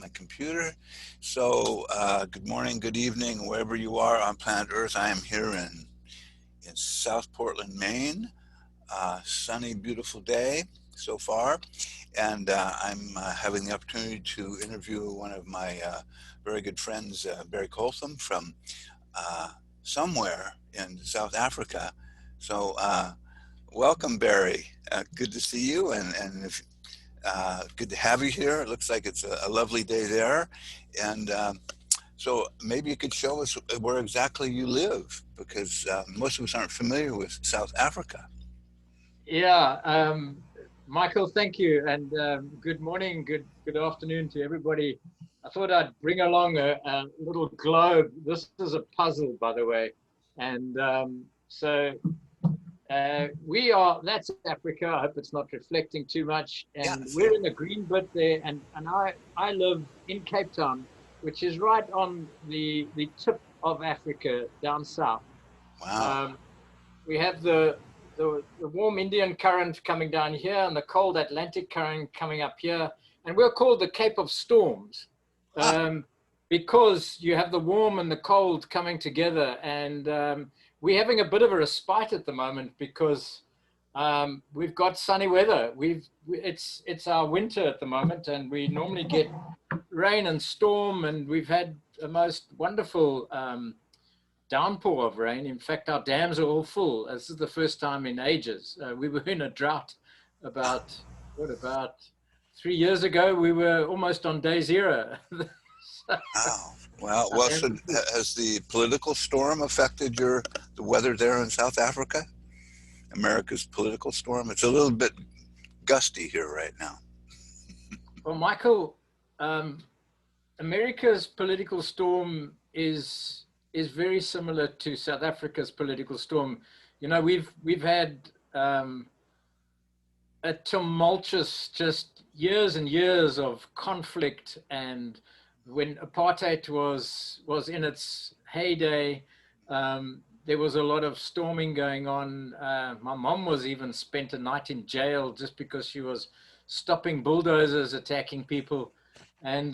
my computer. So, good morning, good evening, wherever you are on planet Earth. I am here in South Portland, Maine. Sunny, beautiful day so far. And I'm having the opportunity to interview one of my very good friends, Barry Coltham, from uh, somewhere in South Africa. So, welcome, Barry. Good to see you. And if good to have you here. It looks like it's a lovely day there. And so maybe you could show us where exactly you live, because most of us aren't familiar with South Africa. Yeah, Michael, thank you, and good morning, good afternoon to everybody. I thought I'd bring along a little globe. This is a puzzle, by the way, and that's Africa. I hope it's not reflecting too much. Yeah, And I see we're it. in the green bit there, and I live in Cape Town, which is right on the tip of Africa down south. Wow. Um, we have the warm Indian current coming down here and the cold Atlantic current coming up here. And we're called the Cape of Storms Huh. um, because you have the warm and the cold coming together. And we're having a bit of a respite at the moment because we've got sunny weather. It's our winter at the moment, and we normally get rain and storm, and we've had a most wonderful downpour of rain. In fact, our dams are all full. This is the first time in ages. We were in a drought about 3 years ago. We were almost on day zero. So Wow. Well, our dams so are full. has the political storm affected the weather there in South Africa? America's political storm. It's a little bit gusty here right now. Well, Michael, um, America's political storm is very similar to South Africa's political storm. You know, we've had a tumultuous just years and years of conflict, and when apartheid was in its heyday, there was a lot of storming going on. My mom was even spent a night in jail just because she was stopping bulldozers attacking people. And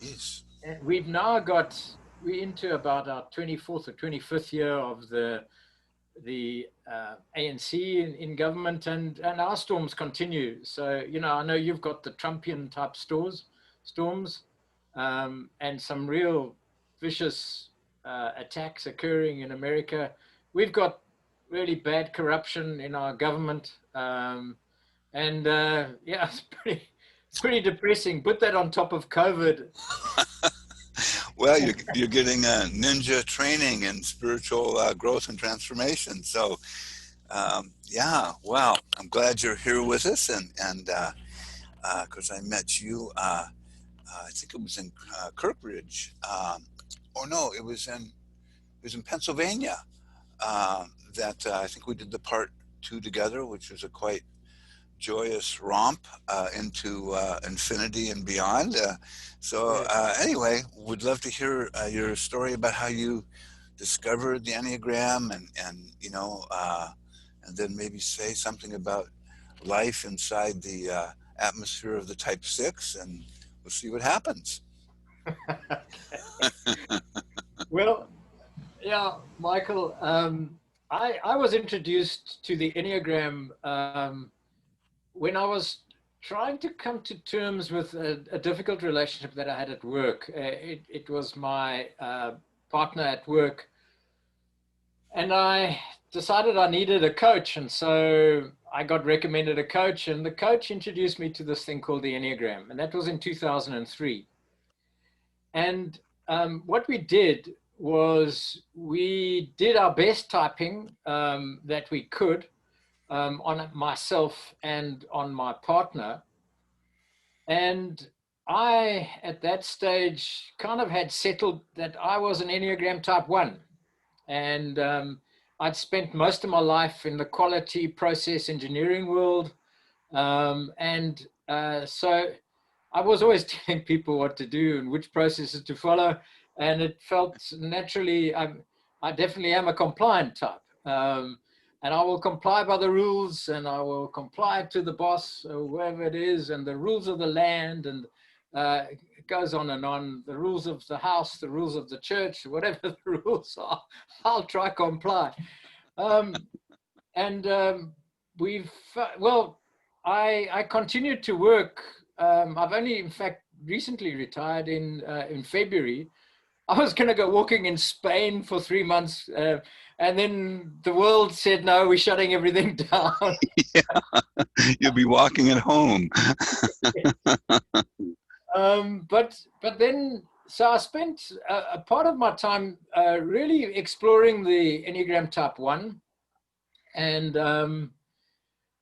Jeez. we've now got we're into about our 24th or 25th year of the ANC in government, and our storms continue. So, you know, I know you've got the Trumpian type storms, and some real vicious attacks occurring in America. We've got really bad corruption in our government, and yeah, it's pretty depressing. Put that on top of COVID. Well, you're getting ninja training in spiritual growth and transformation. So, yeah, well, I'm glad you're here with us, and because I met you, I think it was in Kirkridge, or no, it was in Pennsylvania. That I think we did the part two together, which was a quite joyous romp into infinity and beyond. So Yes. anyway, would love to hear your story about how you discovered the Enneagram, and then maybe say something about life inside the atmosphere of the Type Six, and we'll see what happens. Well, yeah, Michael, I was introduced to the Enneagram when I was trying to come to terms with a difficult relationship that I had at work. It was my partner at work, and I decided I needed a coach. And so I got recommended a coach, and the coach introduced me to this thing called the Enneagram. And that was in 2003. And what we did was we did our best typing that we could on myself and on my partner. And I, at that stage, kind of had settled that I was an Enneagram type one. And I'd spent most of my life in the quality process engineering world. So I was always telling people what to do and which processes to follow. And it felt naturally, I definitely am a compliant type. And I will comply by the rules, and I will comply to the boss or whoever it is, and the rules of the land, and It goes on and on. The rules of the house, the rules of the church, whatever the rules are, I'll try comply. And well, I continued to work. I've only, in fact, recently retired in February. I was going to go walking in Spain for 3 months, and then the world said, no, we're shutting everything down. Yeah, you'll be walking at home. But then, so I spent a part of my time really exploring the Enneagram Type 1, and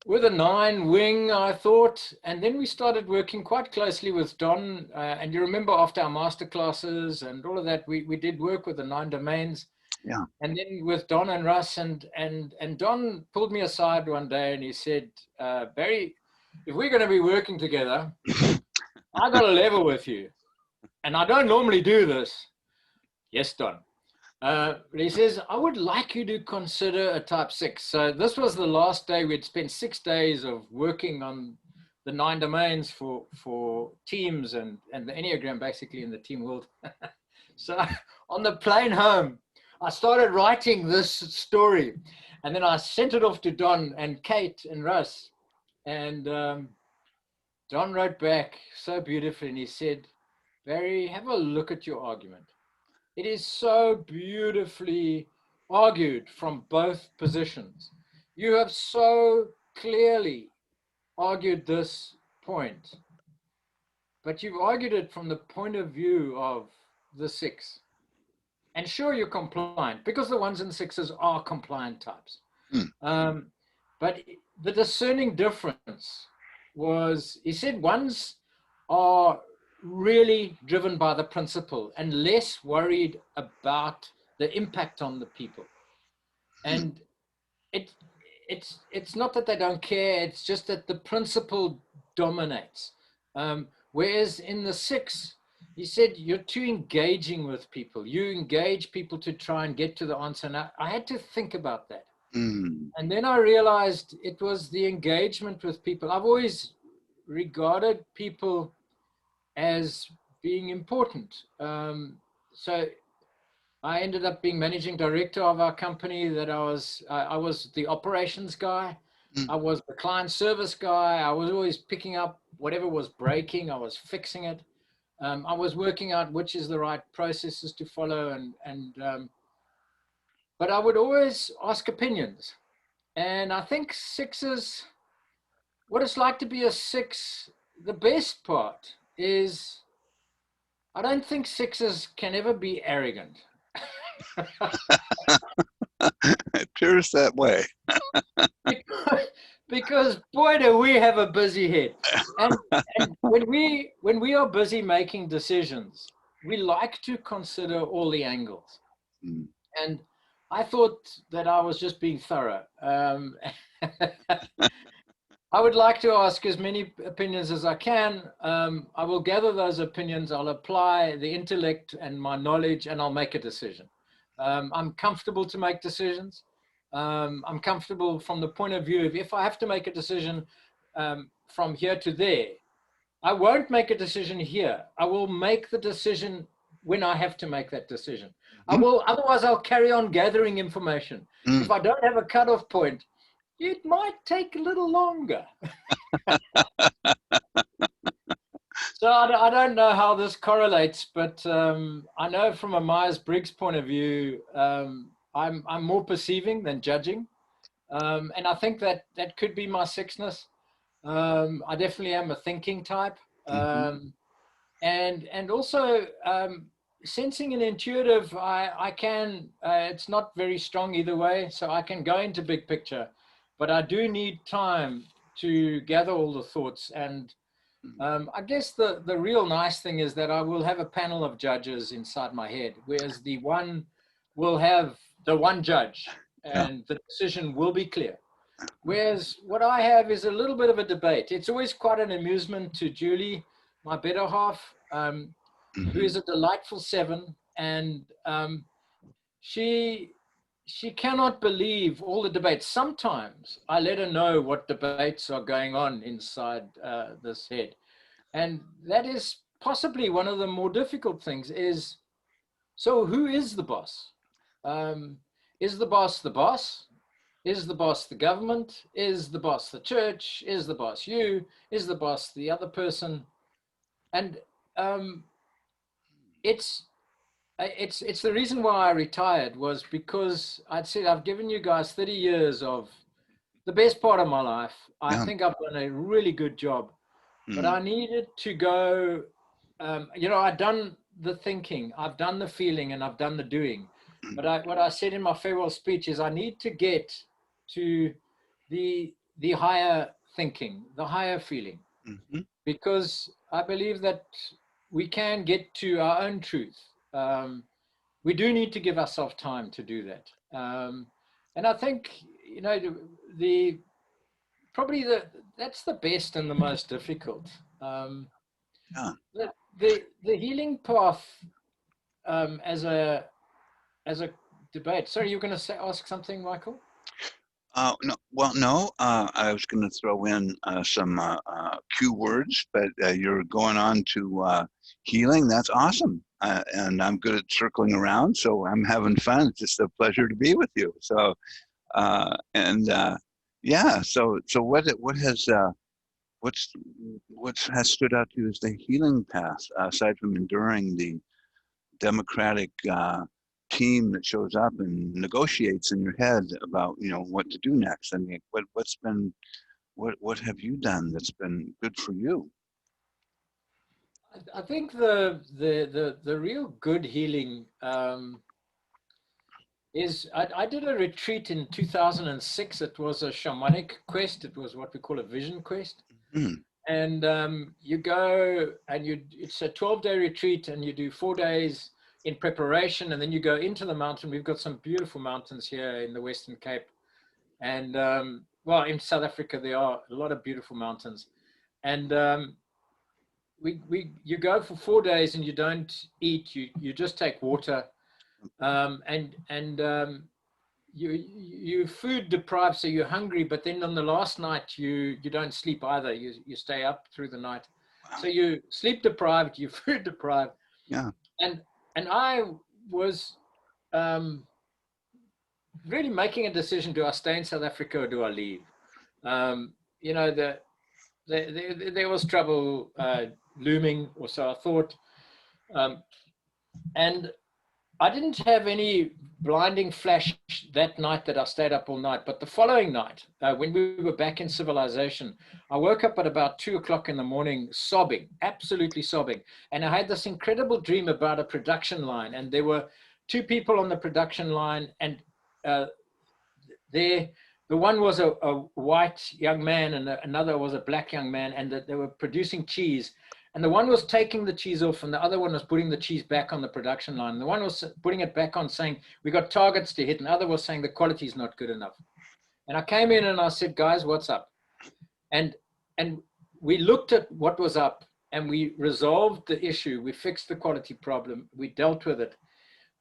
with a 9 wing, I thought, and then we started working quite closely with Don. And you remember after our master classes and all of that, we did work with the 9 domains. Yeah. And then with Don and Russ, and Don pulled me aside one day and he said, Barry, if we're going to be working together, I got to level with you. And I don't normally do this. Yes, Don. But he says, I would like you to consider a type 6. So this was the last day. We'd spent 6 days of working on the 9 domains for teams and the Enneagram basically in the team world. So on the plane home, I started writing this story, and then I sent it off to Don and Kate and Russ. And Don wrote back so beautifully, and he said, Barry, have a look at your argument. It is so beautifully argued from both positions. You have so clearly argued this point, but you've argued it from the point of view of the 6. And sure, you're compliant because the 1s and 6s are compliant types. But the discerning difference was, he said 1s are really driven by the principle and less worried about the impact on the people. And it's not that they don't care, it's just that the principle dominates. Whereas in the 6, he said, you're too engaging with people. You engage people to try and get to the answer. And I had to think about that. And then I realized it was the engagement with people. I've always regarded people as being important. So I ended up being managing director of our company. That I was the operations guy. I was the client service guy. I was always picking up whatever was breaking. I was fixing it. I was working out which is the right processes to follow, but I would always ask opinions. And I think 6s, what it's like to be a 6, the best part is I don't think 6s can ever be arrogant. It appears that way. Because boy, do we have a busy head. And when we are busy making decisions, we like to consider all the angles. And I thought that I was just being thorough. I would like to ask as many opinions as I can. I will gather those opinions. I'll apply the intellect and my knowledge, and I'll make a decision. I'm comfortable to make decisions. I'm comfortable from the point of view of if I have to make a decision from here to there, I won't make a decision here. I will make the decision when I have to make that decision. I will, otherwise I'll carry on gathering information. If I don't have a cutoff point, it might take a little longer. So I don't know how this correlates, but I know from a Myers-Briggs point of view, I'm more perceiving than judging. And I think that could be my 6ness. I definitely am a thinking type. And also sensing and intuitive, I can, it's not very strong either way, so I can go into big picture, but I do need time to gather all the thoughts. And I guess the real nice thing is that I will have a panel of judges inside my head, whereas the 1 will have the 1 judge, and the decision will be clear. Whereas what I have is a little bit of a debate. It's always quite an amusement to Julie, my better half, who is a delightful 7, and she cannot believe all the debates. Sometimes I let her know what debates are going on inside this head, and that is possibly one of the more difficult things is, so who is the boss? Is the boss the boss? Is the boss the government? Is the boss the church? Is the boss you? Is the boss the other person? And um, it's it's the reason why I retired was because I'd said I've given you guys 30 years of the best part of my life. I Yeah. think I've done a really good job, but Mm. I needed to go. You know, I've done the thinking, I've done the feeling, and I've done the doing. But what I said in my farewell speech is I need to get to the higher thinking, the higher feeling, Mhm. because I believe that we can get to our own truth. Um, we do need to give ourselves time to do that. And I think, you know, the probably that's the best and the most difficult. Um, Yeah. the healing path as a debate. Sorry, you're going to ask something, Michael? No, well, no. I was going to throw in some cue words, but you're going on to healing. That's awesome, and I'm good at circling around, so I'm having fun. It's just a pleasure to be with you. So, and yeah. So what has what's has stood out to you as the healing path, aside from enduring the democratic team that shows up and negotiates in your head about what to do next. I mean, what have you done that's been good for you? I think the real good healing is I did a retreat in 2006. It was a shamanic quest. It was what we call a vision quest. Hmm. And you go and it's a 12-day retreat, and you do 4 days in preparation, and then you go into the mountain. We've got some beautiful mountains here in the Western Cape, and well, in South Africa there are a lot of beautiful mountains. And you go for 4 days and you don't eat. You just take water, and you food deprived, so you're hungry. But then on the last night you don't sleep either. You stay up through the night, Wow. so you sleep deprived, you food deprived. Yeah. and and I was um, really making a decision: do I stay in South Africa or do I leave? You know, there was trouble looming, or so I thought. Um, and I didn't have any blinding flash that night that I stayed up all night. But the following night, when we were back in civilization, I woke up at about 2 o'clock in the morning, sobbing, absolutely sobbing. And I had this incredible dream about a production line. And there were two people on the production line. And uh, the one was a white young man, and another was a black young man, and that they were producing cheese. And the one was taking the cheese off, and the other one was putting the cheese back on the production line. And the one was putting it back on, saying, "We got targets to hit." And the other was saying, "The quality is not good enough." And I came in and I said, "Guys, what's up?" And and we looked at what was up, and we resolved the issue. We fixed the quality problem. We dealt with it.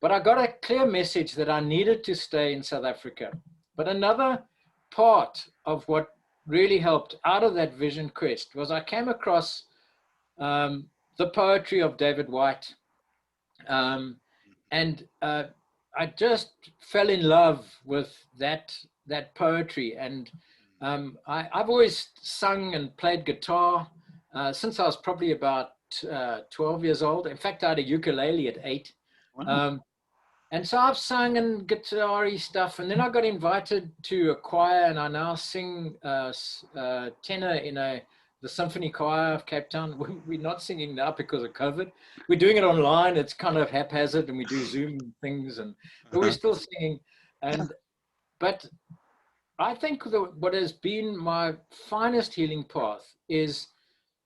But I got a clear message that I needed to stay in South Africa. But another part of what really helped out of that vision quest was I came across the poetry of David White. Um, and I just fell in love with that poetry. And I've always sung and played guitar since I was probably about 12 years old. In fact, I had a ukulele at 8. Wow. Um, and so I've sung and guitar-y stuff, and then I got invited to a choir, and I now sing tenor in the symphony choir of Cape Town. We're not singing now because of COVID. We're doing it online. It's kind of haphazard, and we do Zoom things, but we're Uh-huh. still singing. Yeah. And but I think what has been my finest healing path is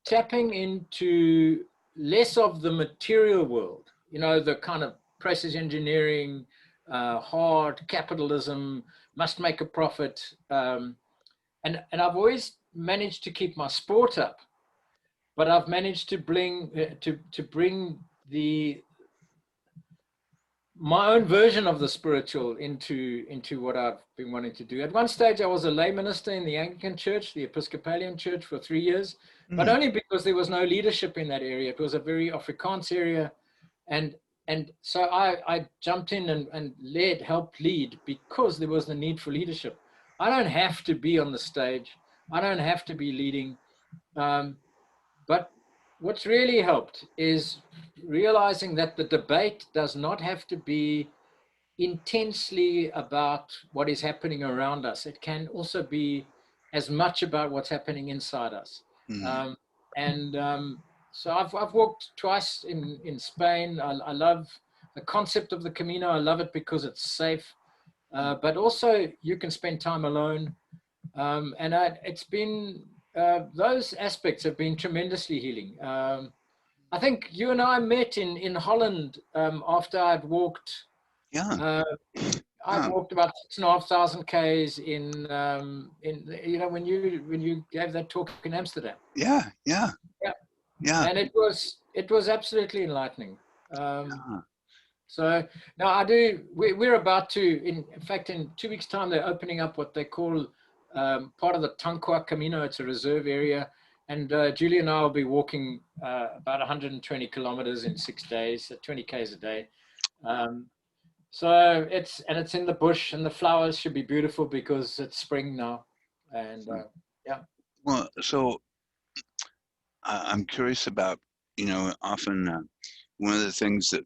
tapping into less of the material world, you know, the kind of process engineering, hard capitalism, must make a profit. And I've always managed to keep my sport up, but I've managed to bring the my own version of the spiritual into what I've been wanting to do. At one stage, I was a lay minister in the Anglican Church, the Episcopalian Church, for 3 years, but Mm. only because there was no leadership in that area. It was a very Afrikaans area, and so I jumped in and helped lead because there was the need for leadership. I don't have to be on the stage. I don't have to be leading. But what's really helped is realizing that the debate does not have to be intensely about what is happening around us. It can also be as much about what's happening inside us. Mm. Um, and so I've walked twice in Spain. I love the concept of the Camino. I love it because it's safe, but also you can spend time alone. It's been, those aspects have been tremendously healing. I think you and I met in Holland after Yeah. uh, I'd Yeah. walked about 6,500 Ks when you gave that talk in Amsterdam. Yeah. Yeah. Yeah. Yeah. And it was absolutely enlightening. Yeah. So now we're about to, in fact, in 2 weeks' time, they're opening up what they call part of the Tankwa Camino. It's a reserve area. And Julie and I will be walking about 120 kilometers in 6 days, 20 Ks a day. So it's in the bush, and the flowers should be beautiful because it's spring now. And yeah. Well, so I'm curious about, often one of the things that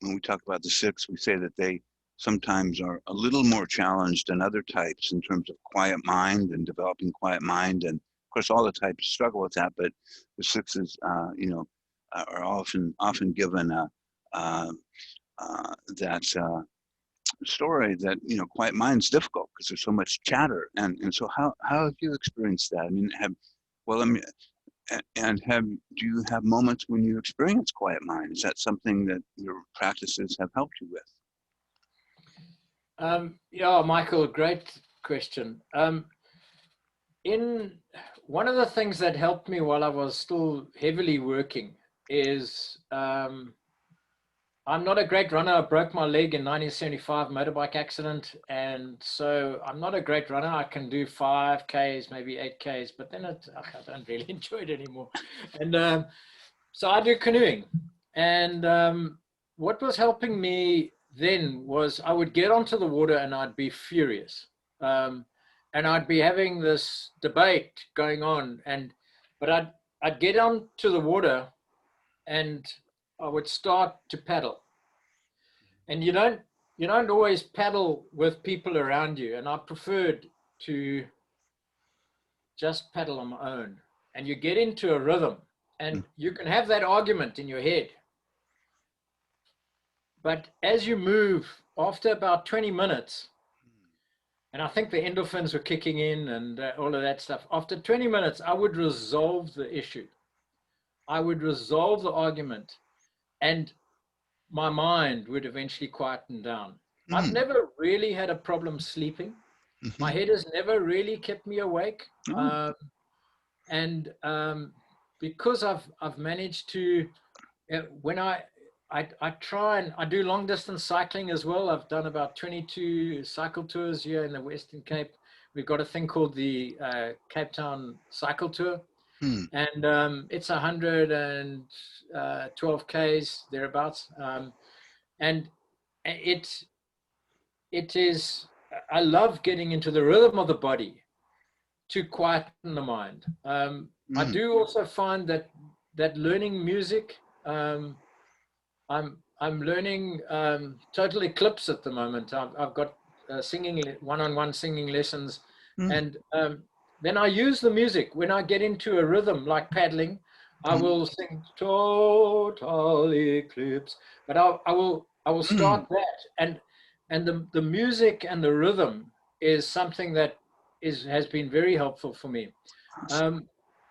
when we talk about the six, we say that they sometimes are a little more challenged than other types in terms of quiet mind and developing quiet mind. And of course, all the types struggle with that, but the sixes, are often given that story that quiet mind's difficult because there's so much chatter. And so how have you experienced that? I mean, do you have moments when you experience quiet mind? Is that something that your practices have helped you with? Yeah, Michael, great question. In one of the things that helped me while I was still heavily working is I'm not a great runner. I broke my leg in 1975 motorbike accident, and so I'm not a great runner. I can do 5 Ks, maybe 8 Ks, but then I don't really enjoy it anymore. And so I do canoeing, and what was helping me then was I would get onto the water and I'd be furious, and I'd be having this debate going on, but I'd get onto the water and I would start to paddle. And you don't always paddle with people around you. And I preferred to just paddle on my own. And you get into a rhythm, and you can have that argument in your head. But as you move, after about 20 minutes, and I think the endorphins were kicking in and all of that stuff, after 20 minutes, I would resolve the issue. I would resolve the argument, and my mind would eventually quieten down. I've never really had a problem sleeping. My head has never really kept me awake. And because I've managed to, when I try, and I do long distance cycling as well. I've done about 22 cycle tours here in the Western Cape. We've got a thing called the Cape Town Cycle Tour. And it's 112 Ks thereabouts, and it is. I love getting into the rhythm of the body to quieten the mind. I do also find that learning music. I'm learning Total Eclipse at the moment. I've got singing one-on-one singing lessons, and then I use the music when I get into a rhythm like paddling. I will sing Total Eclipse, but I will start that, and the music and the rhythm is something that has been very helpful for me.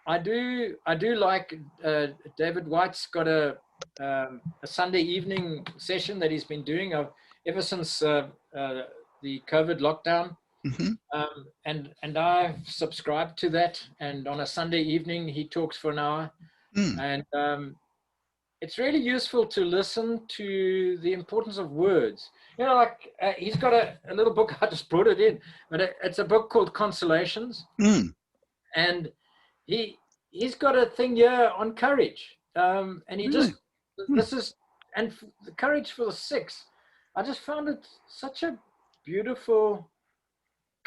I do like David White's got a Sunday evening session that he's been doing ever since the COVID lockdown. And I've subscribed to that. And on a Sunday evening, he talks for an hour. And it's really useful to listen to the importance of words. You know, like he's got a little book. I just brought it in, but it's a book called Consolations, Mm, and he he's got a thing here on courage. And he really? just Hmm. this is and the courage for the six. I just found it such a beautiful.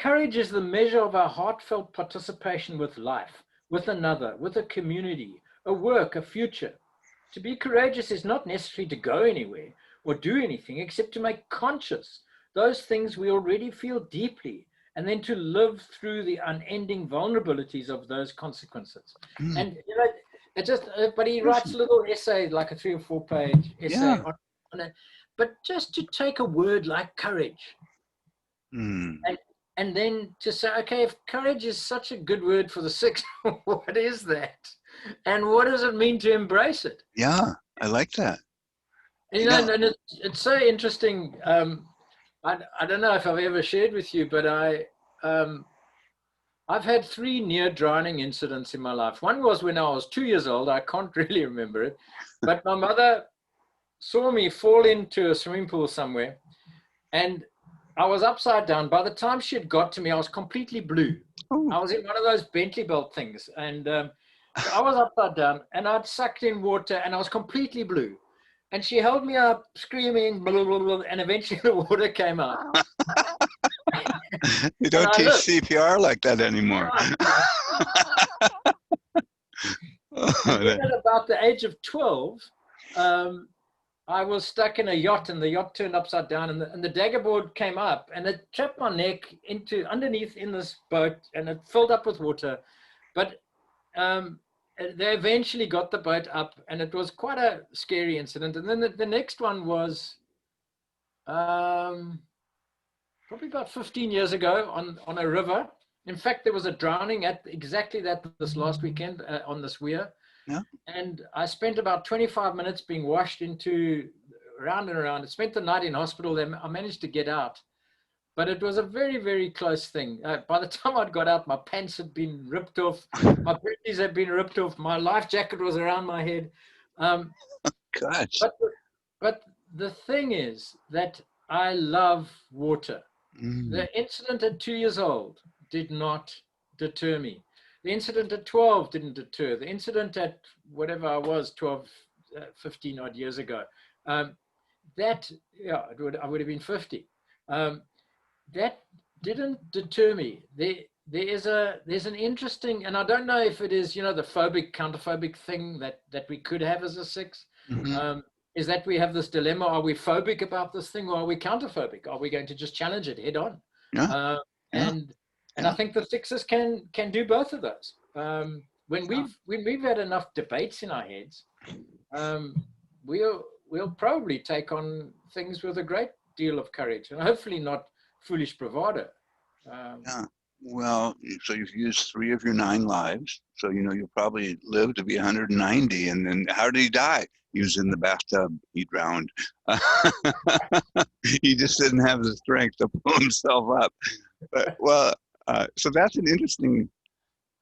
Courage is the measure of our heartfelt participation with life, with another, with a community, a work, a future. To be courageous is not necessarily to go anywhere or do anything except to make conscious those things we already feel deeply and then to live through the unending vulnerabilities of those consequences. Mm, And you know, it just, but he writes listen. a little essay, like a 3 or 4 page essay Yeah. on it. But just to take a word like courage Mm, and and then to say, okay, if courage is such a good word for the six, what is that? And what does it mean to embrace it? yeah, I like that. And, you You know, know, and it's so interesting. I don't know if I've ever shared with you, but um, I've had 3 near drowning incidents in my life. One was when I was 2 years old. I can't really remember it, but my mother saw me fall into a swimming pool somewhere, and I was upside down. By the time she had got to me, I was completely blue. oh, I was in one of those Bentley belt things, and so I was upside down, and I'd sucked in water, and I was completely blue. And she held me up, screaming, blah, blah, blah, and eventually the water came out, they and don't I teach lived. CPR like that anymore. Right. And then That- at about the age of 12, um, I was stuck in a yacht, and the yacht turned upside down, and the dagger board came up, and it trapped my neck into underneath in this boat, and it filled up with water. But um, they eventually got the boat up, and it was quite a scary incident. And then the next one was um, probably about 15 years ago on a river. In fact, there was a drowning at exactly that this last weekend on this weir. yeah. And I spent about 25 minutes being washed into round and around. I spent the night in hospital. Then I managed to get out, but it was a very, very close thing. By the time I'd got out, my pants had been ripped off, my booties had been ripped off, my life jacket was around my head. Um, Gosh. but but the thing is that I love water. Mm, The incident at 2 years old did not deter me. The incident at 12 didn't deter. The incident at whatever I was, 12, 15 odd years ago, um, that, yeah, I would have been 50. Um, that didn't deter me. There's an interesting, and I don't know if it is, you know, the phobic, counterphobic thing that we could have as a six. hmm. Is that we have this dilemma: are we phobic about this thing, or are we counterphobic? Are we going to just challenge it head on? Yeah, Uh, yeah, and I yeah, think the sixes can do both of those. yeah. When we've had enough debates in our heads, um, we'll probably take on things with a great deal of courage, and hopefully not foolish bravado. Um, Yeah. Well, so you've used 3 of your 9 lives, so you know you'll probably live to be 190. And then how did he die? He was in the bathtub. He drowned. He just didn't have the strength to pull himself up. But, well, so that's an interesting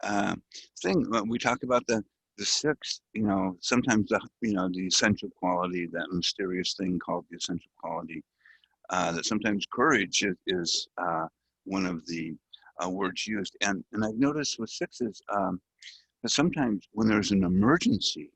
uh, thing. When we talk about the six, you know, sometimes the essential quality, that mysterious thing called the essential quality, that sometimes courage is one of the words used. And I've noticed with sixes that sometimes when there's an emergency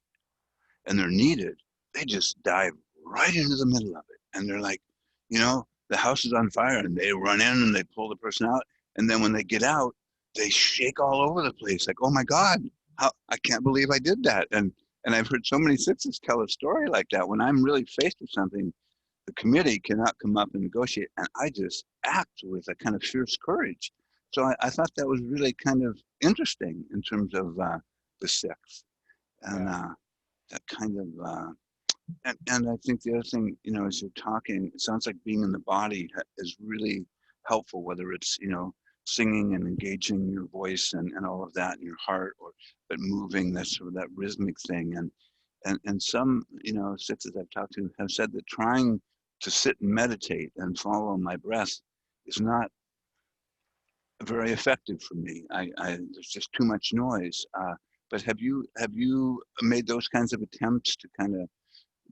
and they're needed, they just dive right into the middle of it. And they're like, you know, the house is on fire and they run in and they pull the person out. And then when they get out, they shake all over the place like, oh my God, I can't believe I did that. And I've heard so many sixes tell a story like that. When I'm really faced with something, the committee cannot come up and negotiate, and I just act with a kind of fierce courage. So I thought that was really kind of interesting in terms of the six, and yeah, that kind of, and I think the other thing, you know, as you're talking, it sounds like being in the body is really helpful, whether it's, you know, singing and engaging your voice and all of that in your heart, or but moving, that sort of that rhythmic thing. And some, you know, sixes I've talked to have said that trying to sit and meditate and follow my breath is not very effective for me. There's just too much noise. But have you made those kinds of attempts to kind of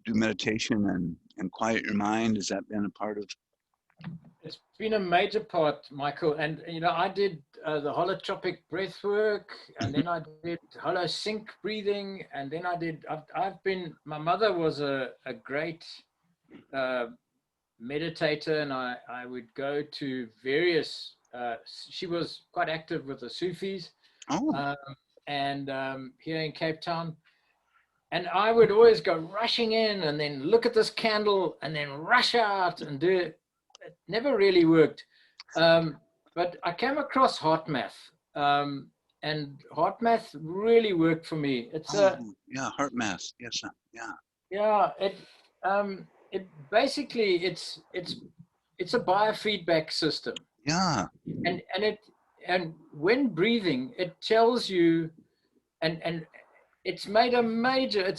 do meditation and quiet your mind? Has that been a part of? It's been a major part, Michael. And, you know, I did the holotropic breath work, and then I did hollow sync breathing. And then my mother was a great meditator, and I would go to various, she was quite active with the Sufis Oh, um, and here in Cape Town. And I would always go rushing in and then look at this candle and then rush out and do it. It never really worked. But I came across HeartMath, and HeartMath really worked for me. Yeah, heart math. Yes, yeah. Yeah, it basically it's a biofeedback system, Yeah. and when breathing, it tells you, and it's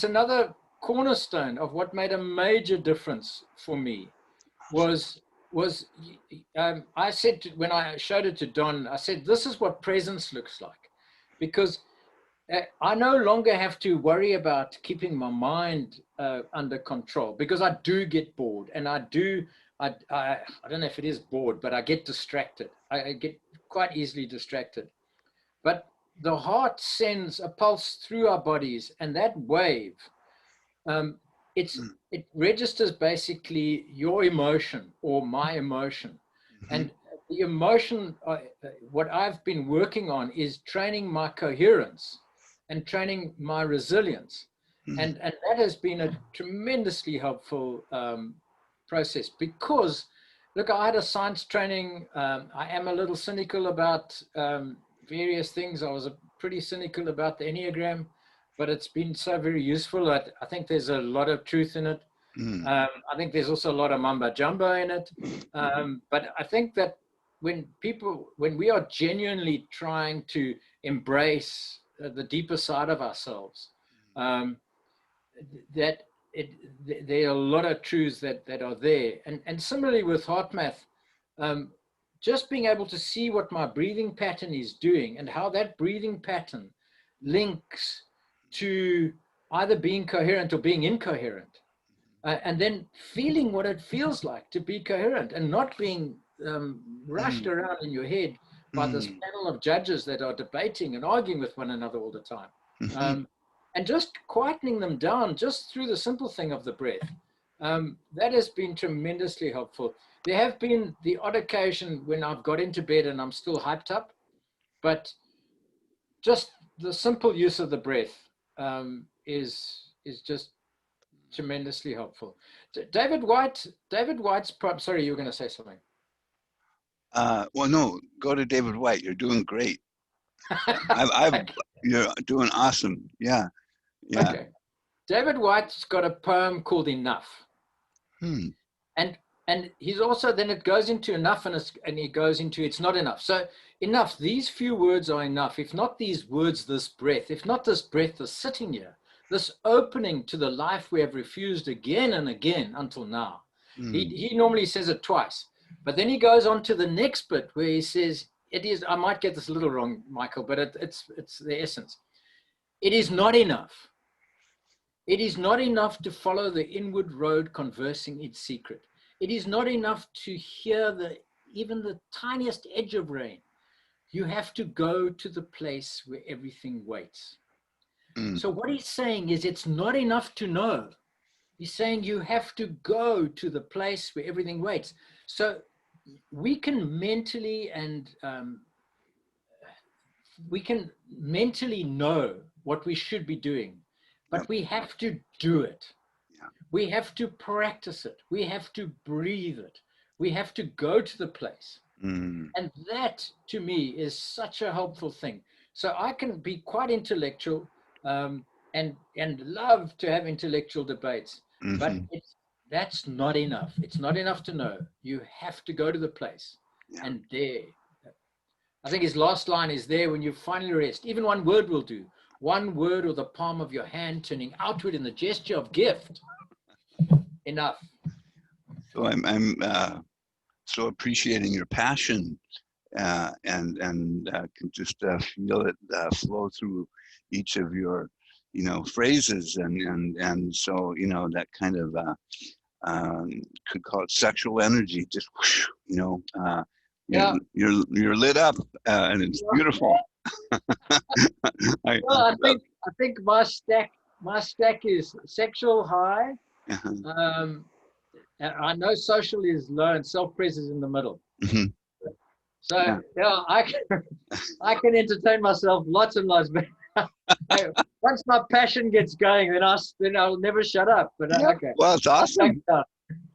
another cornerstone of what made a major difference for me was I said when I showed it to Don, I said, this is what presence looks like, because I no longer have to worry about keeping my mind under control, because I do get bored, and I don't know if it is bored, but I get distracted. I get quite easily distracted. But the heart sends a pulse through our bodies, and that wave, um, it registers basically your emotion or my emotion. Mm-hmm. And the emotion, what I've been working on is training my coherence and training my resilience. Mm-hmm. And that has been a tremendously helpful process, because, look, I had a science training. I am a little cynical about various things. I was pretty cynical about the Enneagram, but it's been so very useful. I think there's a lot of truth in it. I think there's also a lot of mumbo jumbo in it. But I think that when we are genuinely trying to embrace the deeper side of ourselves, there are a lot of truths that are there. And similarly with HeartMath, just being able to see what my breathing pattern is doing and how that breathing pattern links to either being coherent or being incoherent, and then feeling what it feels like to be coherent and not being rushed around in your head by this panel of judges that are debating and arguing with one another all the time. And just quietening them down just through the simple thing of the breath. That has been tremendously helpful. There have been the odd occasion when I've got into bed and I'm still hyped up, but just the simple use of the breath is just tremendously helpful. David White's, sorry, you were going to say something. Well, no, go to David White. You're doing great. Okay. You're doing awesome. Yeah. Yeah. Okay. David White's got a poem called Enough. And he's also, then it goes into enough, and he goes into it's not enough. So enough, these few words are enough. If not these words, this breath, if not this breath, this sitting here, this opening to the life we have refused again and again until now. He normally says it twice, but then he goes on to the next bit where he says, it is, I might get this a little wrong, Michael, but it's the essence. It is not enough. It is not enough to follow the inward road conversing its secret. It is not enough to hear even the tiniest edge of rain. You have to go to the place where everything waits. So what he's saying is it's not enough to know. He's saying you have to go to the place where everything waits. So we can mentally know what we should be doing, but we have to do it. We have to practice it. We have to breathe it. We have to go to the place. And that, to me, is such a helpful thing. So I can be quite intellectual and love to have intellectual debates, but that's not enough. It's not enough to know. You have to go to the place. And there, I think his last line is, there when you finally rest. Even one word will do. One word or the palm of your hand turning outward in the gesture of gift. Enough. So I'm so appreciating your passion and can just feel it flow through each of your phrases, and so that kind of could call it sexual energy, just whoosh, Yeah. you're lit up, and it's beautiful. I Well, love. I think my stack is sexual high. Um, and I know social is low and self-praise is in the middle. Mhm. So Yeah. yeah, I can entertain myself lots and lots. But once my passion gets going, then I'll never shut up. But Yeah. okay, Well, it's I'll back awesome. it up.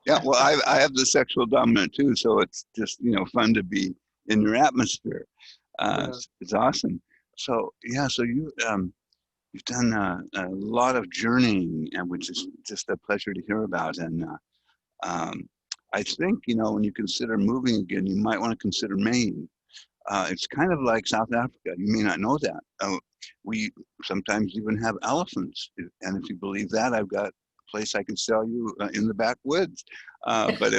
Yeah. Well, I have the sexual dominant too, so it's just fun to be in your atmosphere. Yeah. It's awesome. So yeah, so you've done a lot of journeying, and which is just a pleasure to hear about. And um, I think when you consider moving again, you might want to consider Maine. It's kind of like South Africa. You may not know that. We sometimes even have elephants, and if you believe that, I've got a place I can sell you in the backwoods. But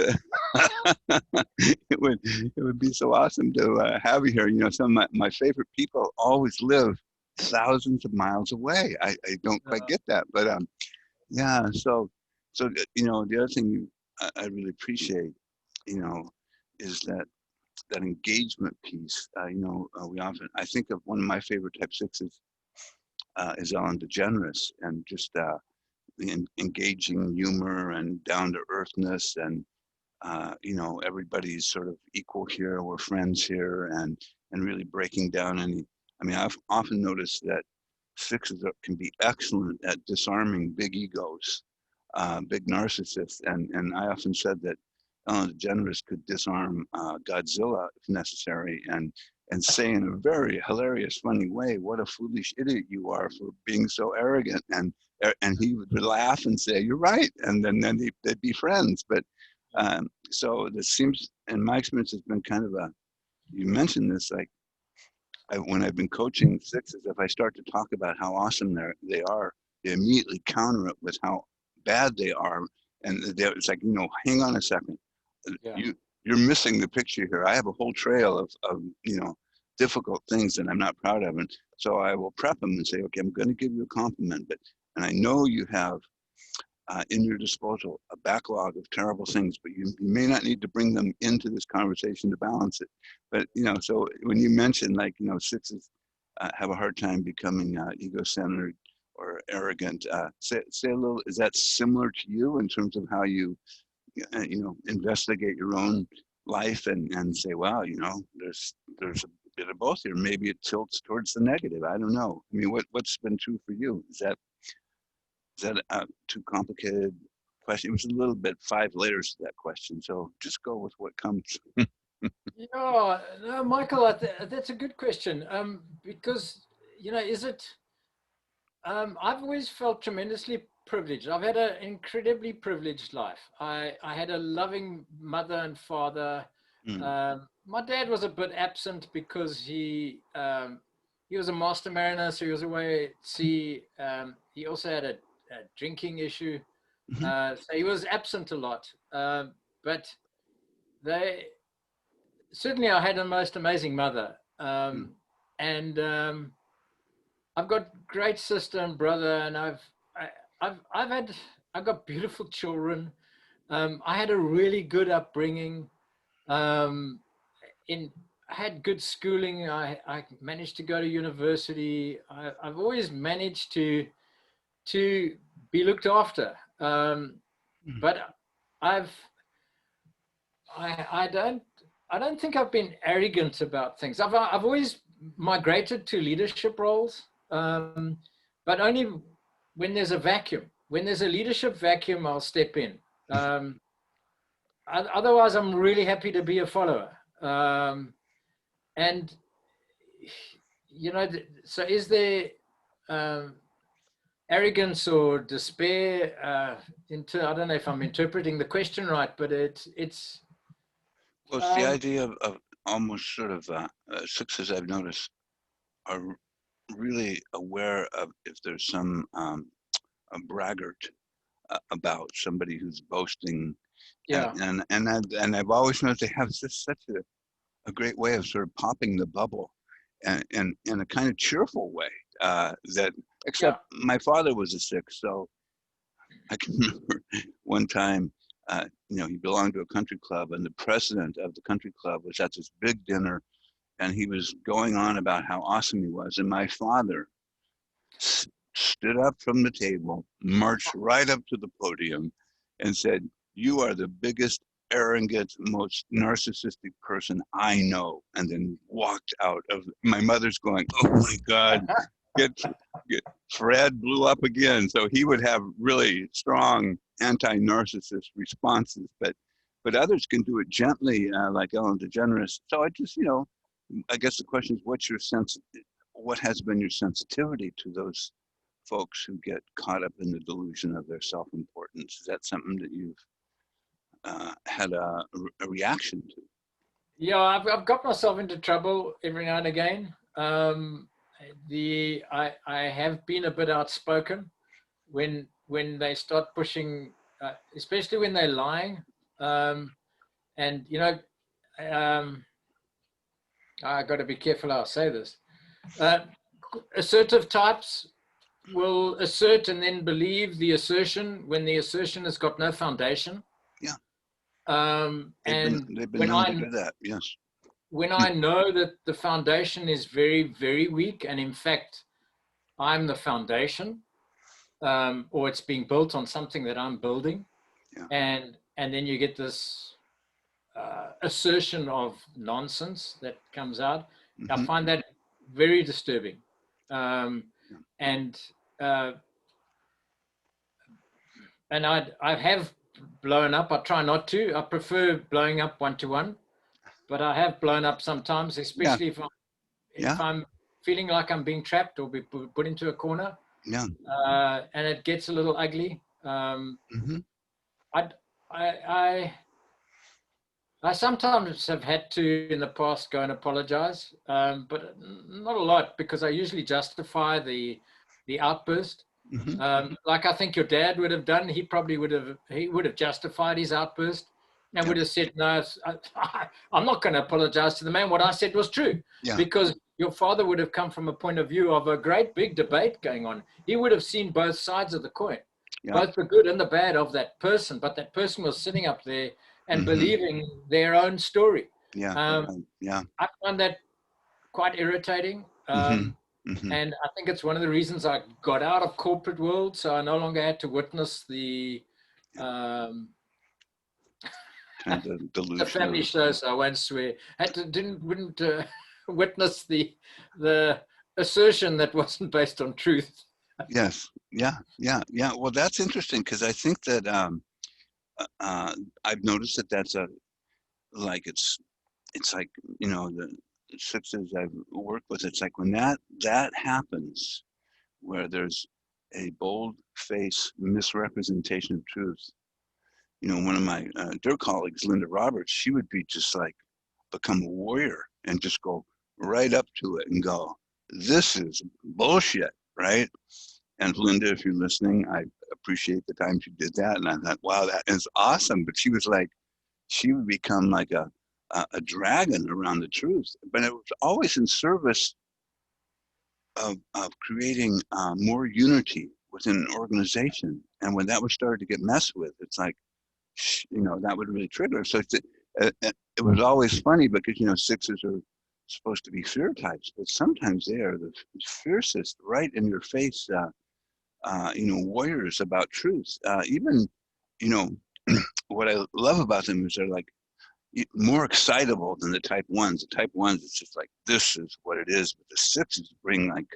it would be so awesome to have you here. Some of my favorite people always live thousands of miles away. I don't quite get that, but yeah. So the other thing I really appreciate, you know, is that engagement piece. We often I think of one of my favorite type sixes is Ellen DeGeneres, and just the engaging humor and down to earthness, and everybody's sort of equal here. We're friends here, and really breaking down any. I mean, I've often noticed that sixes can be excellent at disarming big egos, big narcissists, and I often said that Ellen DeGeneres could disarm Godzilla if necessary, and say in a very hilarious, funny way, "What a foolish idiot you are for being so arrogant," and he would laugh and say, "You're right," and then they'd be friends. But so this seems, in my experience, has been kind of a. You mentioned this, like when I've been coaching sixes, if I start to talk about how awesome they are, they immediately counter it with how bad they are, and it's like, hang on a second, Yeah. you're missing the picture here. I have a whole trail of difficult things that I'm not proud of, and so I will prep them and say, okay, I'm going to give you a compliment, and I know you have in your disposal a backlog of terrible things, but you may not need to bring them into this conversation to balance it. But so when you mention, like, sixes have a hard time becoming ego-centered or arrogant, say a little. Is that similar to you in terms of how you investigate your own life and say, wow, there's a bit of both here. Maybe it tilts towards the negative. I don't know. I mean, what's been true for you? Is that a too complicated question? It was a little bit 5 layers to that question. So just go with what comes. Yeah, no, Michael, that's a good question. Because is it? I've always felt tremendously privileged. I've had an incredibly privileged life. I had a loving mother and father. Mm. My dad was a bit absent because he was a master mariner, so he was away at sea. He also had a drinking issue, Mhm. so he was absent a lot. But they certainly, I had a most amazing mother, Mm. and I've got great sister and brother, and I've got beautiful children. I had a really good upbringing. Um, in I had good schooling. I managed to go to university. I've always managed to be looked after. Mm. But I've I don't think I've been arrogant about things. I've always migrated to leadership roles, but only when there's a vacuum. When there's a leadership vacuum, I'll step in. Um, Otherwise, I'm really happy to be a follower. And so is there um, arrogance or despair? I don't know if I'm interpreting the question right, but it's Well, it's the um, idea of almost sort of sixes I've noticed are really aware of if there's some a braggart about somebody who's boasting, and yeah. I've always noticed they have just such a great way of sort of popping the bubble, and in a kind of cheerful way. that, except my father was a six, so I can remember one time, he belonged to a country club, and the president of the country club was at this big dinner, and he was going on about how awesome he was. And my father stood up from the table, marched right up to the podium, and said, "You are the biggest, arrogant, most narcissistic person I know," and then walked out of. My mother's going, "Oh my God, get Fred blew up again." So he would have really strong anti-narcissist responses, but others can do it gently, like Ellen DeGeneres. So I just, I guess the question is, what has been your sensitivity to those folks who get caught up in the delusion of their self-importance? Is that something that you've had a reaction to? Yeah, I've got myself into trouble every now and again. I have been a bit outspoken when they start pushing, especially when they're lying. And I got to be careful how I say this. Assertive types will assert and then believe the assertion when the assertion has got no foundation. Yeah. They've been known to do that. Yes. When I know that the foundation is very, very weak, and in fact, I'm the foundation, or it's being built on something that I'm building, and then you get this assertion of nonsense that comes out. I find that very disturbing, and I have blown up. I try not to. I prefer blowing up one-to-one, but I have blown up sometimes, especially if I'm feeling like I'm being trapped or be put into a corner. Yeah. And it gets a little ugly. I sometimes have had to, in the past, go and apologize, but not a lot, because I usually justify the outburst. Like I think your dad would have done. He would have justified his outburst and would have said, "No, I'm not going to apologize to the man. What I said was true." Because your father would have come from a point of view of a great big debate going on. He would have seen both sides of the coin, both the good and the bad of that person. But that person was sitting up there and believing their own story. I find that quite irritating. And I think it's one of the reasons I got out of corporate world, so I no longer had to witness the the family shows. I won't swear. Wouldn't witness the assertion that wasn't based on truth. Yes. Yeah. Well, that's interesting, because I think that I've noticed that that's it's like, the sixes I've worked with, it's like when that happens, where there's a bold-faced misrepresentation of truth. One of my dear colleagues, Linda Roberts, she would be just like become a warrior and just go right up to it and go, "This is bullshit," right? And Linda, if you're listening, I appreciate the time she did that, and I thought, wow, that is awesome. But she would become like a dragon around the truth, but it was always in service of creating more unity within an organization. And when that was started to get messed with, it's like, that would really trigger. So it was always funny, because sixes are supposed to be fear types, but sometimes they are the fiercest, right in your face, warriors about truth. Even what I love about them is they're like more excitable than the type ones. The type ones, it's just like, this is what it is, but the sixes bring like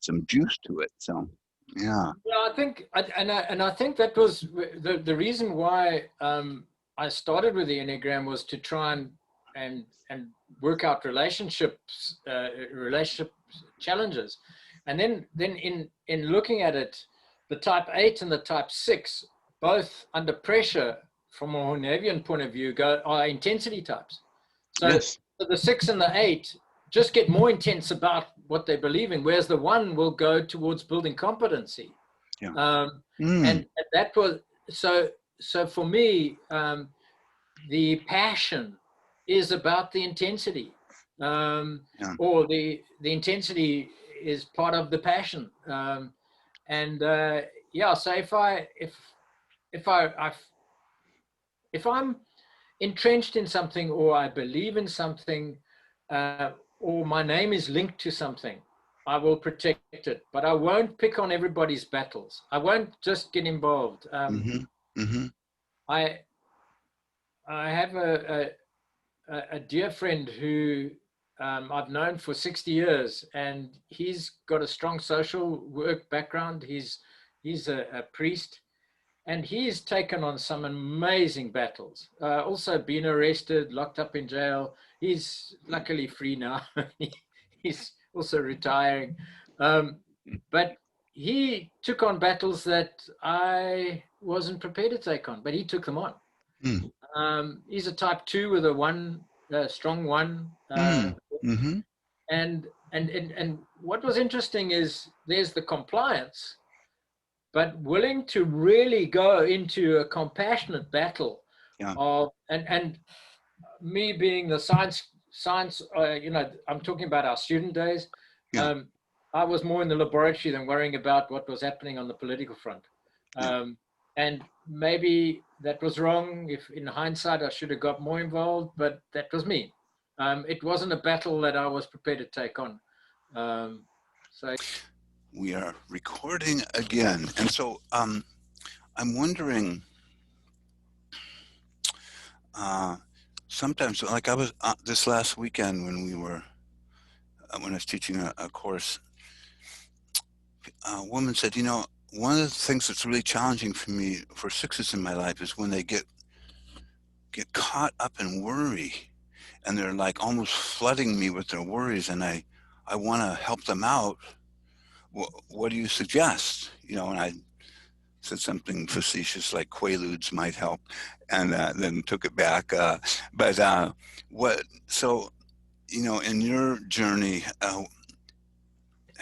some juice to it. So yeah, I think, and I think that was the reason why I started with the Enneagram, was to try and work out relationship challenges, and then in looking at it, the type 8 and the type 6, both under pressure from a Hornevian point of view, are intensity types. So the 6 and the 8 just get more intense about what they believe in, whereas the 1 will go towards building competency. And that was so for me, the passion is about the intensity, or the intensity is part of the passion. Yeah, so if I'm entrenched in something, or I believe in something, or my name is linked to something, I will protect it, but I won't pick on everybody's battles. I won't just get involved. Mm-hmm. Mm-hmm. I have a dear friend who I've known for 60 years, and he's got a strong social work background. He's a priest, and he's taken on some amazing battles. Also been arrested, locked up in jail. He's luckily free now. He's also retiring. But he took on battles that I wasn't prepared to take on, but he took them on. He's a type 2 with a strong one. Mm-hmm. And what was interesting is there's the compliance, but willing to really go into a compassionate battle. Yeah. And me being the science, I'm talking about our student days. Yeah. I was more in the laboratory than worrying about what was happening on the political front. Yeah. And maybe that was wrong. If in hindsight I should have got more involved, but that was me. It wasn't a battle that I was prepared to take on. So We are recording again, and so I'm wondering. Sometimes, like I was this last weekend when I was teaching a course, a woman said, one of the things that's really challenging for me for sixes in my life is when they get caught up in worry, and they're like almost flooding me with their worries, and I want to help them out. What do you suggest? And I said something facetious like Quaaludes might help, and then took it back. In your journey,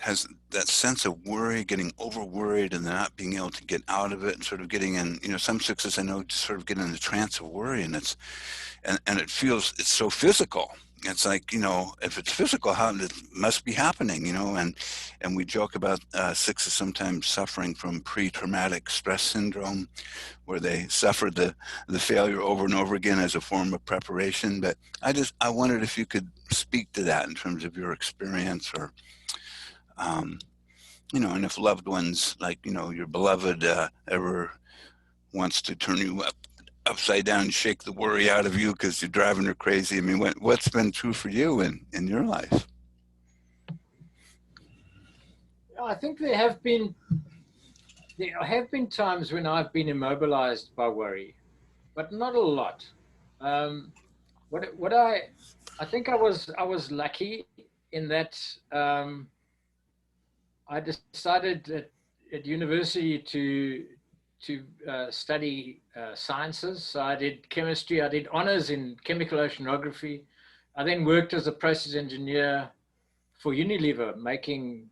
has that sense of worry, getting over worried and not being able to get out of it, and sort of getting in, some sixes I know just sort of get in the trance of worry, and it feels, it's so physical. It's like, if it's physical, how it must be happening, and we joke about sixes sometimes suffering from pre-traumatic stress syndrome, where they suffered the failure over and over again as a form of preparation. But I wondered if you could speak to that in terms of your experience, or, and if loved ones, like, your beloved ever wants to turn you upside down and shake the worry out of you because you're driving her crazy. I mean, what's been true for you in your life? I think there have been times when I've been immobilized by worry, but not a lot. I think I was lucky in that I decided at university to study sciences. So I did chemistry. I did honors in chemical oceanography. I then worked as a process engineer for Unilever, making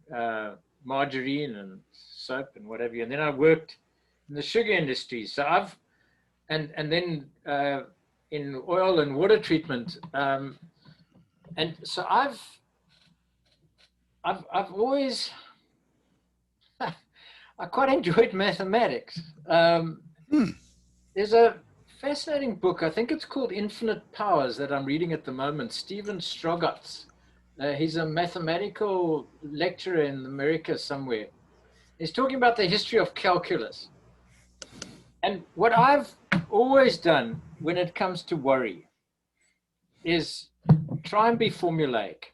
margarine and soap and whatever. And then I worked in the sugar industry. So and then in oil and water treatment. And so I've always, I quite enjoyed mathematics. There's a fascinating book, I think it's called Infinite Powers, that I'm reading at the moment. Steven Strogatz. He's a mathematical lecturer in America somewhere. He's talking about the history of calculus. And what I've always done when it comes to worry is try and be formulaic.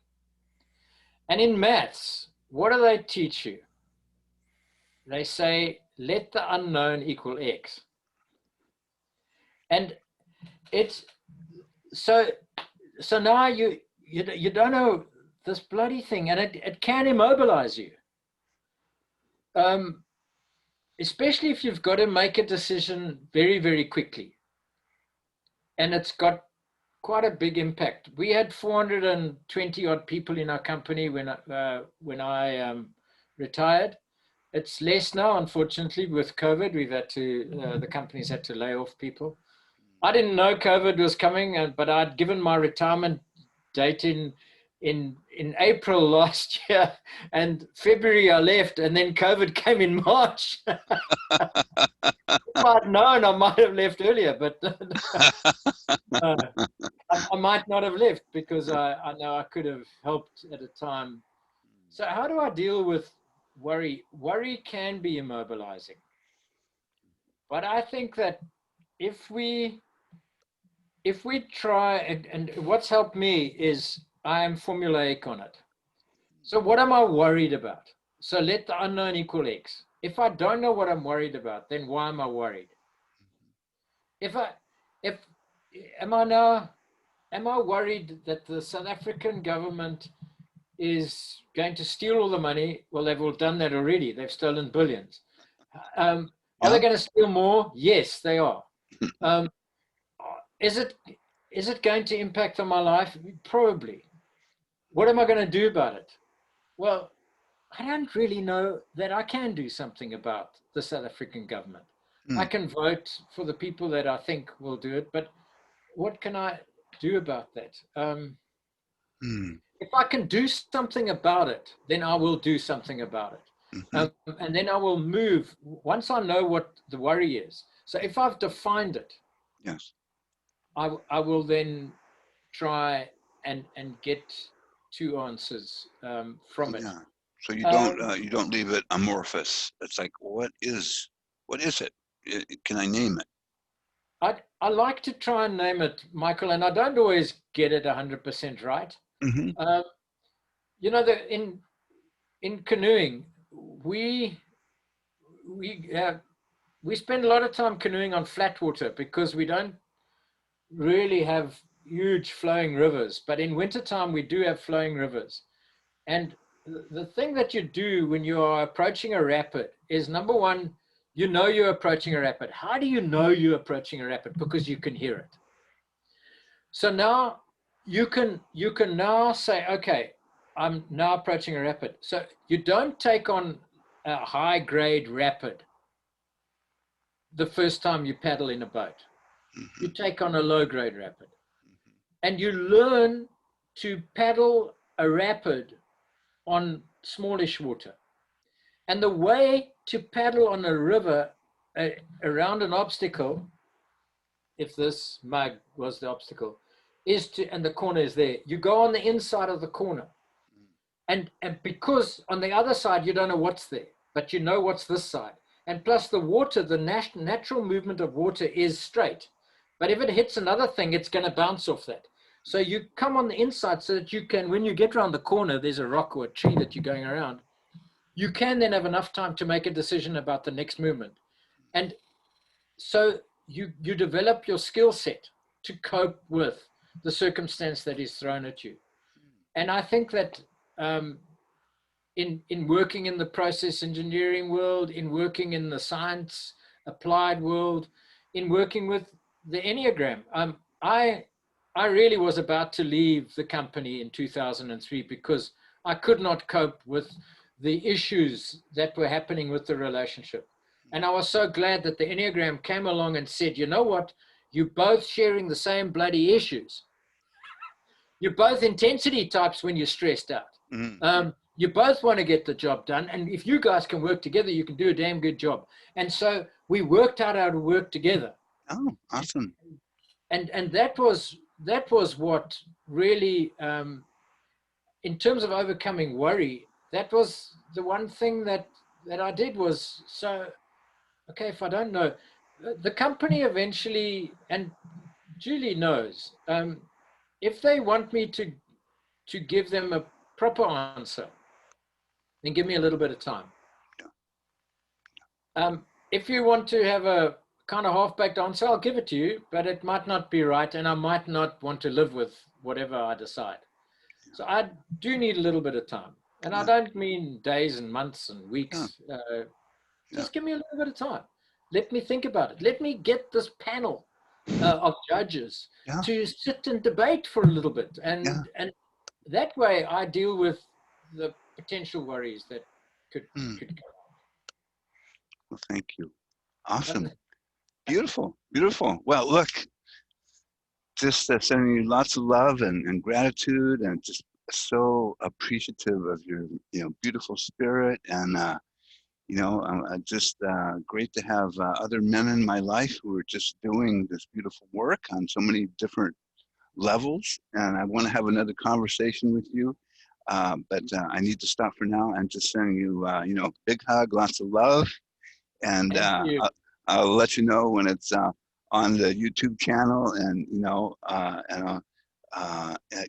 And in maths, what do they teach you? They say, let the unknown equal X. And it's so now you don't know this bloody thing, and it can immobilize you. Especially if you've got to make a decision very, very quickly. And it's got quite a big impact. We had 420 odd people in our company when I retired. It's less now, unfortunately, with COVID. We've had to, the company's had to lay off people. I didn't know COVID was coming, but I'd given my retirement date in in April last year, and February I left, and then COVID came in March. If I'd known, I might have left earlier, but uh, I might not have left because I know I could have helped at a time. So how do I deal with worry? Worry can be immobilizing, but I think that if we try, and what's helped me is I am formulaic on it. So what am I worried about? So let the unknown equal X. If I don't know what I'm worried about, then why am I worried? If am I worried that the South African government is going to steal all the money? Well, they've all done that already. They've stolen billions. Are they going to steal more? Yes, they are. Is it going to impact on my life? Probably. What am I going to do about it? Well, I don't really know that I can do something about the South African government. I can vote for the people that I think will do it, but what can I do about that? If I can do something about it, then I will do something about it. And then I will move once I know what the worry is. So if I've defined it, yes, I will then try and get two answers from it. Yeah. So you don't leave it amorphous. It's like, what is it? Can I name it? I like to try and name it, Michael, and I don't always get it 100% right. You know, in canoeing, we spend a lot of time canoeing on flat water because we don't really have huge flowing rivers. But in wintertime, we do have flowing rivers. And the thing that you do when you are approaching a rapid is, number one, you know you're approaching a rapid. How do you know you're approaching a rapid? Because you can hear it. So now you can now say, okay, I'm now approaching a rapid. So you don't take on a high grade rapid the first time you paddle in a boat. You take on a low grade rapid. And you learn to paddle a rapid on smallish water. And the way to paddle on a river around an obstacle, if this mug was the obstacle, is to, and the corner is there, you go on the inside of the corner. And because on the other side, you don't know what's there, but you know what's this side. And plus the water, the natural movement of water is straight. But if it hits another thing, it's going to bounce off that. So you come on the inside so that you can, when you get around the corner, there's a rock or a tree that you're going around, you can then have enough time to make a decision about the next movement. And so you develop your skill set to cope with the circumstance that is thrown at you. And I think that in working in the process engineering world, in working in the science applied world, in working with the Enneagram, I really was about to leave the company in 2003 because I could not cope with the issues that were happening with the relationship. And I was so glad that the Enneagram came along and said, you know what, you're both sharing the same bloody issues. You're both intensity types when you're stressed out. You both want to get the job done. And if you guys can work together, you can do a damn good job. And so we worked out how to work together. Oh, awesome. And that was what really, in terms of overcoming worry, that was the one thing that I did was, so, okay, if I don't know, the company eventually, and Julie knows, if they want me to give them a proper answer, then give me a little bit of time. If you want to have a kind of half-baked answer, I'll give it to you, but it might not be right, and I might not want to live with whatever I decide. So I do need a little bit of time. And I don't mean days and months and weeks. Just give me a little bit of time. Let me think about it. Let me get this panel of judges to sit and debate for a little bit. And that way I deal with the potential worries that could come. Well, thank you. Awesome. Beautiful. Beautiful. Well, look, just sending you lots of love and gratitude, and just so appreciative of your, beautiful spirit, and just great to have other men in my life who are just doing this beautiful work on so many different levels. And I want to have another conversation with you, but I need to stop for now. I'm just sending you, big hug, lots of love, and Thank you. I'll let you know when it's on the YouTube channel, and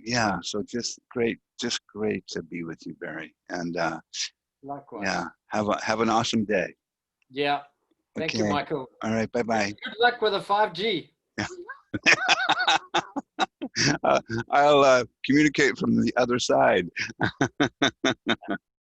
yeah. So just great to be with you, Barry, and Likewise. yeah, have an awesome day. Yeah. Thank you, Okay. Michael. All right. Bye bye. Good luck with the 5G. I'll communicate from the other side.